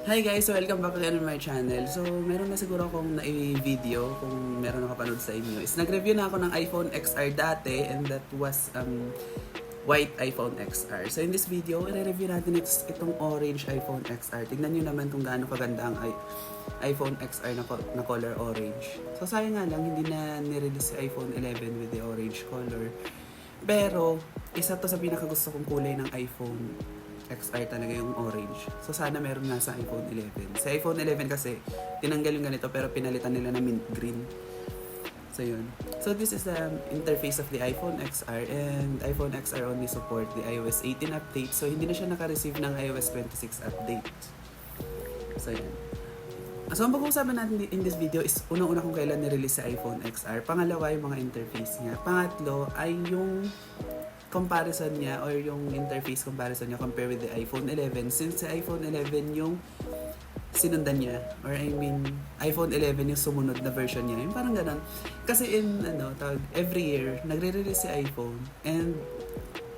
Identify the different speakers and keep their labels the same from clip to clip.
Speaker 1: Hi guys! So welcome back again on my channel. So meron na siguro akong na-video kung meron nakapanood sa inyo. Is nag-review na ako ng iPhone XR dati and that was white iPhone XR. So in this video, i-review natin itong orange iPhone XR. Tignan nyo naman kung gaano kaganda ang iPhone XR na color orange. So sayang nga lang, hindi na nirelease si iPhone 11 with the orange color. Pero isa to sa pinakagusto kong kulay ng iPhone XR talaga yung orange. So sana meron nga sa iPhone 11. Sa iPhone 11 kasi tinanggal yung ganito pero pinalitan nila na mint green. So yun. So this is the interface of the iPhone XR and iPhone XR only support the iOS 18 update. So hindi na siya naka-receive ng iOS 26 update. So yun. So ang pag-uusapan natin in this video is unang-una kung kailan nirelease sa iPhone XR. Pangalawa yung mga interface niya. Pangatlo ay yung comparison niya or yung interface comparison niya compare with the iPhone 11 since sa iPhone 11 yung sinundan niya or I mean iPhone 11 yung sumunod na version niya yung parang ganun kasi every year nagre-release si iPhone and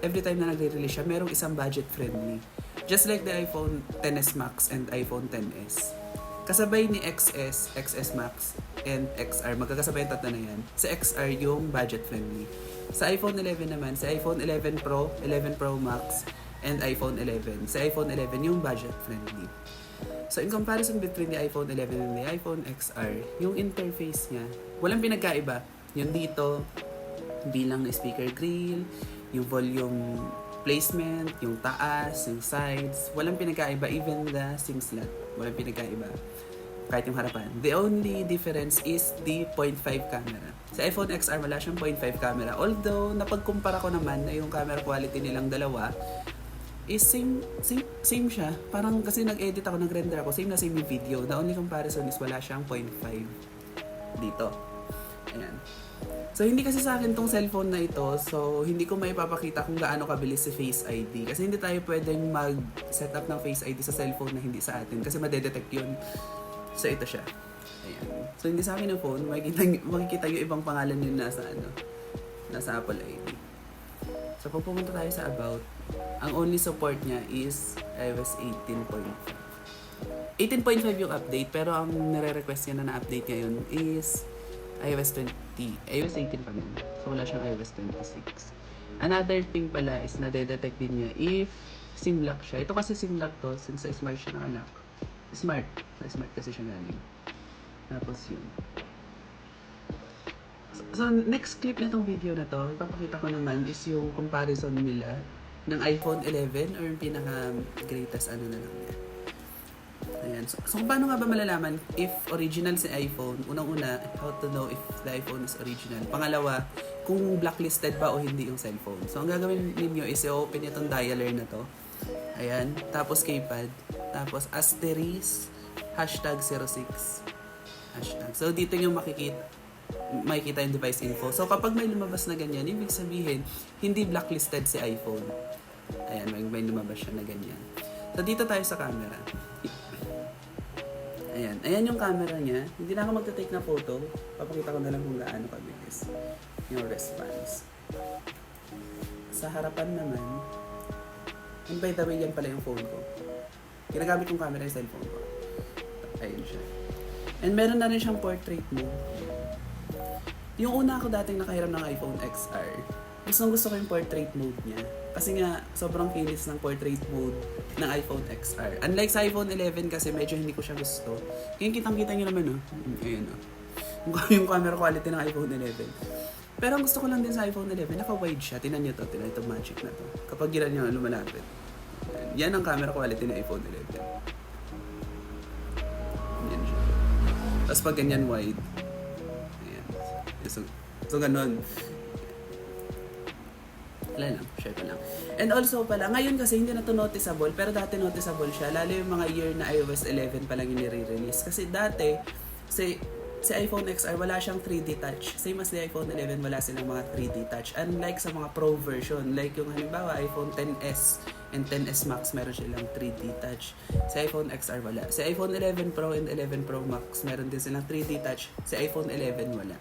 Speaker 1: every time na nagre-release siya merong isang budget friendly just like the iPhone XS Max and iPhone XS kasabay ni XS, XS Max and XR magkakasabay yung tatlo na yan sa XR yung budget friendly. Sa iPhone 11 naman, sa iPhone 11 Pro, 11 Pro Max, and iPhone 11. Sa iPhone 11 yung budget friendly. So in comparison between the iPhone 11 and the iPhone XR, yung interface niya, walang pinagkaiba. Yung dito, bilang na speaker grill, yung volume placement, yung taas, yung sides, walang pinagkaiba. Even the SIM slot, walang pinagkaiba. Kahit yung harapan. The only difference is the 0.5 camera. Sa iPhone XR wala siyang 0.5 camera. Although, napagkumpara ko naman na yung camera quality nilang dalawa is same siya. Parang kasi nag-edit ako, nag-render ako, same na same yung video. The only comparison is wala siyang 0.5 dito. Ayan. So, hindi kasi sa akin tong cellphone na ito. So, hindi ko maipapakita kung gaano kabilis si Face ID. Kasi hindi tayo pwedeng mag-set up ng Face ID sa cellphone na hindi sa atin. Kasi madedetect yun. So, ito siya. Ayan. So, hindi sa akin yung phone. Makikita yung ibang pangalan yun nasa Apple ID. So, pag pumunta tayo sa About, ang only support niya is iOS 18.5. 18.5 yung update, pero ang nire-request niya na update ngayon is iOS 18 pa rin. So, wala siyang iOS 26. Another thing pala is nadedetect din niya if SIM lock siya. Ito kasi SIM lock to, since sa smart siya naka-lock. Smart kasi siya galing. Tapos yun. So, next clip na tong video na to, ipapakita ko naman is yung comparison nila ng iPhone 11 or yung pinaka-greatest na lang niya. Ayan. So, paano nga ba malalaman if original si iPhone? Unang-una, how to know if the iPhone is original. Pangalawa, kung blacklisted ba o hindi yung cellphone. So, ang gagawin ninyo is i-open itong dialer na to. Ayan. Tapos keypad. Tapos asterisk #06. Hashtag. So, dito yung makikita yung device info. So, kapag may lumabas na ganyan, ibig sabihin, hindi blacklisted si iPhone. Ayan, may lumabas siya na ganyan. So, dito tayo sa camera. Ayan yung camera niya. Hindi na ako magta-take na photo. Papakita ko na lang kung gaano kabilis yung response. Sa harapan naman, and by the way, yan pala yung phone ko. Ginagamit yung camera yung cellphone ko. Ayun siya. And meron na rin siyang portrait mode. Yung una ako dating nakahiram ng iPhone XR, gusto ko yung portrait mode niya. Kasi nga, sobrang kinis ng portrait mode ng iPhone XR. Unlike sa iPhone 11 kasi medyo hindi ko siya gusto. Kaya kitang-kita nyo naman, Ayun, yung camera quality ng iPhone 11. Pero ang gusto ko lang din sa iPhone 11, naka-wide siya. Tinan nyo to, tinan ito magic na to. Kapag giran nyo lumalapit. Yan ang camera quality ng iPhone 11. Yan siya. Tapos pag ganyan wide. Ayan. So ganun. Wala lang, share ko lang. And also pala, ngayon kasi hindi na to noticeable, pero dati noticeable siya, lalo yung mga year na iOS 11 pa lang yung nire-release. Kasi dati, si iPhone XR wala siyang 3D touch. Same as the iPhone 11, wala silang mga 3D touch. Unlike sa mga Pro version, like yung halimbawa iPhone XS and XS Max, meron silang 3D touch. Sa iPhone XR wala. Sa iPhone 11 Pro and 11 Pro Max, meron din silang 3D touch. Sa iPhone 11 wala.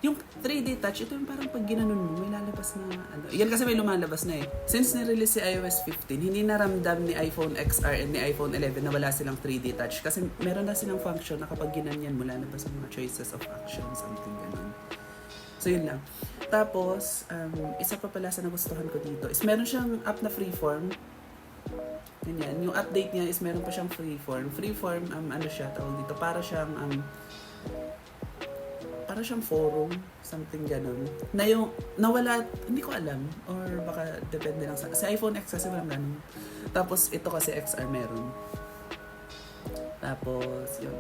Speaker 1: Yung 3D touch, ito yung parang pag ginanon mo, may lalabas na ano. Yan kasi may lumalabas na eh. Since nirelease si iOS 15, hindi naramdam ni iPhone XR and ni iPhone 11 na wala silang 3D touch. Kasi meron na silang function na kapag ginanyan mo, lalabas ang mga choices of action, something ganun. So yun lang. Tapos, isa pa pala sa nagustuhan ko dito is meron siyang app na freeform. Ganyan. Yung update niya is meron pa siyang freeform. Freeform, ano siya, tawag dito, para siyang forum, something ganun. Na yung, nawala, hindi ko alam, or baka depende lang sa iPhone X kasi walang ganun. Tapos, ito kasi XR meron. Tapos, yun.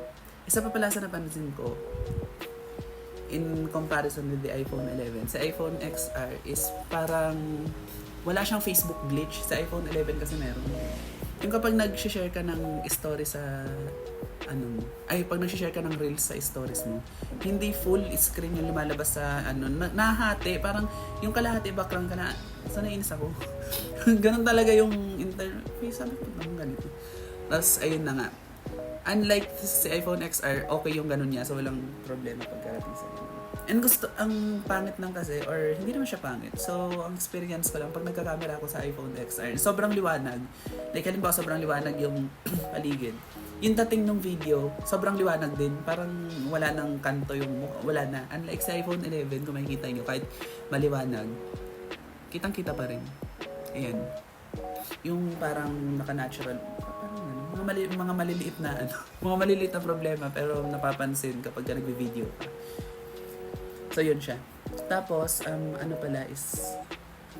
Speaker 1: Isa pa pala sa napansin ko, in comparison with the iPhone 11, sa iPhone XR is parang, wala siyang Facebook glitch. Sa iPhone 11 kasi meron. Yung kapag nag-share ka ng story sa pag nag-share ka ng reels sa stories mo, hindi full screen yung lumalabas sa nahati, parang yung kalahati background ka na, sana nainis ako. Ganun talaga yung interface, sabi ko naman ganito. Tapos, ayun na nga. Unlike si iPhone XR, okay yung ganun niya, so walang problema pagkarating sa ganun. And ang pangit lang kasi, or hindi naman siya pangit. So, ang experience ko lang, pag nagka-camera ako sa iPhone XR, sobrang liwanag. Like, halimbawa, sobrang liwanag yung paligid. Yung dating ng video, sobrang liwanag din. Parang wala nang kanto yung mukha. Wala na. Unlike sa iPhone 11, kung makikita nyo, kahit maliwanag, kitang-kita pa rin. Ayan. Yung parang naka-natural, mga maliliit na mga maliliit na problema, pero napapansin kapag nagbe-video ka. So, yun siya. Tapos, ano pala is,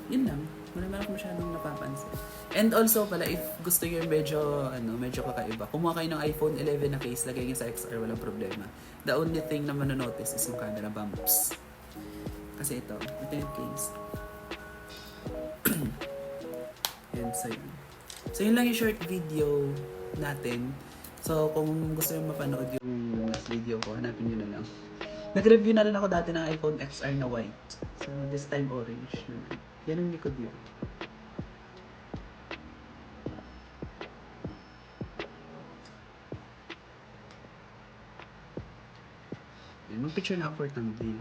Speaker 1: yun lang. Wala ko masyadong napapansin. And also pala, if gusto nyo medyo kakaiba, kumuha kayo ng iPhone 11 na case, lagay nyo sa XR, walang problema. The only thing na manonotice is yung camera bumps. Kasi ito yung case. And so yun. So, yun lang yung short video natin. So, kung gusto nyo mapanood yung last video ko, hanapin nyo na lang. Nag-review na rin ako dati ng iPhone XR na white. So, this time orange. Yan ang likod yun. Mag-picture na ako for thumbnail.